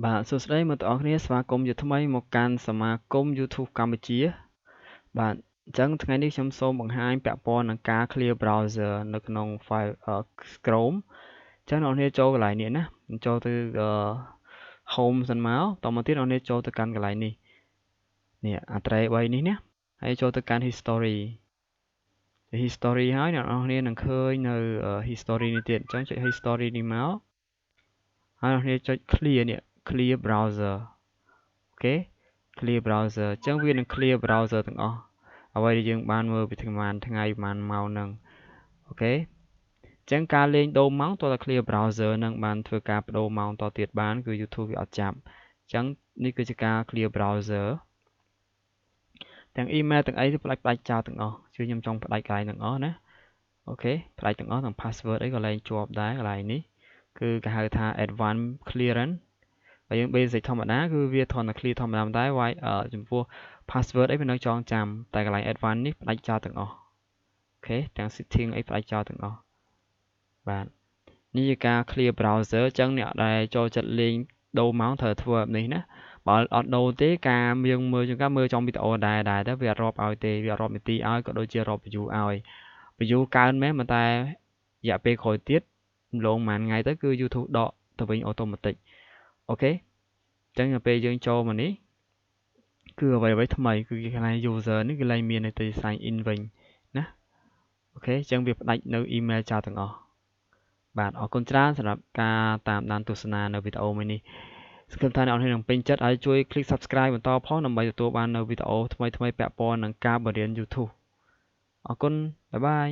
បាទសួស្តីមកទាំងអស់គ្នាស្វាគមន៍ជាថ្មីមកកាន់សមាគម YouTube កម្ពុជាបាទអញ្ចឹងថ្ងៃនេះខ្ញុំសូមបង្ហាញពាក់ព័ន្ធនឹងការ clear browser នៅក្នុង file Chrome អញ្ចឹងអ្នកនរចូលកន្លែងនេះណាចូលទៅ home សិនមកតមកទៀតអ្នកនរចូលទៅកាន់កន្លែងនេះនេះអាត្រេ3នេះណាហើយចូលទៅកាន់ history ហើយអ្នកនរនឹងឃើញនៅ history នេះទៀតអញ្ចឹងចុច history នេះមកហើយអ្នកនរចុច clear នេះ clear browser អូខេ clear browser អញ្ចឹងវានឹង clear browser ទាំងអស់អ្វីដែលយើងបានមើលពីថ្ងៃប្រហែលម៉ោងហ្នឹងអូខេអញ្ចឹងការលេងដូរម៉ោងតើ clear browser នឹងបានធ្វើការបដូរម៉ោងតទៀតបានគឺ YouTube វាអត់ចាប់អញ្ចឹងនេះគឺជាការ clear browser ទាំង email ទាំងអីផ្ដាច់ចោលទាំងអស់ជួយខ្ញុំចង់ផ្ដាច់កន្លែងទាំងអស់ណាអូខេផ្ដាច់ទាំងអស់ទាំង password អីក៏លែងជាប់ដែរកន្លែងនេះគឺគេហៅថា advanced clearance បើយើង basic ធម្មតាគឺវាធន់តែ clear ធម្មតាតែចំពោះ password អីវានៅចងចាំតែកន្លែង advanced នេះផ្ដាច់ចោលទាំងអស់អូខេទាំង setting អីផ្ដាច់ចោលទាំងអស់បាទនេះជាការ clear browser អញ្ចឹងអ្នកដែលចូលចិត្តលេងដូរម៉ោងត្រូវធ្វើបែបនេះណាបើអត់ដូរទេការយើងមើលជាងការមើលចំវីដេអូដែរតែវាអត់រាប់ឲ្យទេវាអត់រាប់នាទីឲ្យក៏ដូចជារាប់ view ឲ្យ view កើនមែនតែរយៈពេលក្រោយទៀតម្លងមួយថ្ងៃទៅគឺ YouTube ដកទៅវិញ automatic អូខេអញ្ចឹងពេលយើងចូលមកនេះគឺអ្វីថ្មីគឺគេថា user នេះគឺឡើងមានន័យទៅ sign in វិញណាអូខេអញ្ចឹងវាផ្ដាច់នៅ email ចោលទាំងអស់បាទអរគុណច្រើនសម្រាប់ការតាមដានទស្សនានៅវីដេអូមួយនេះសង្ឃឹមថាអ្នកនរនឹងពេញចិត្តហើយជួយ click subscribe បន្តផងដើម្បីទទួលបាននៅវីដេអូថ្មីៗពាក់ព័ន្ធនឹងការបរៀន YouTube អរគុណបាយបាយ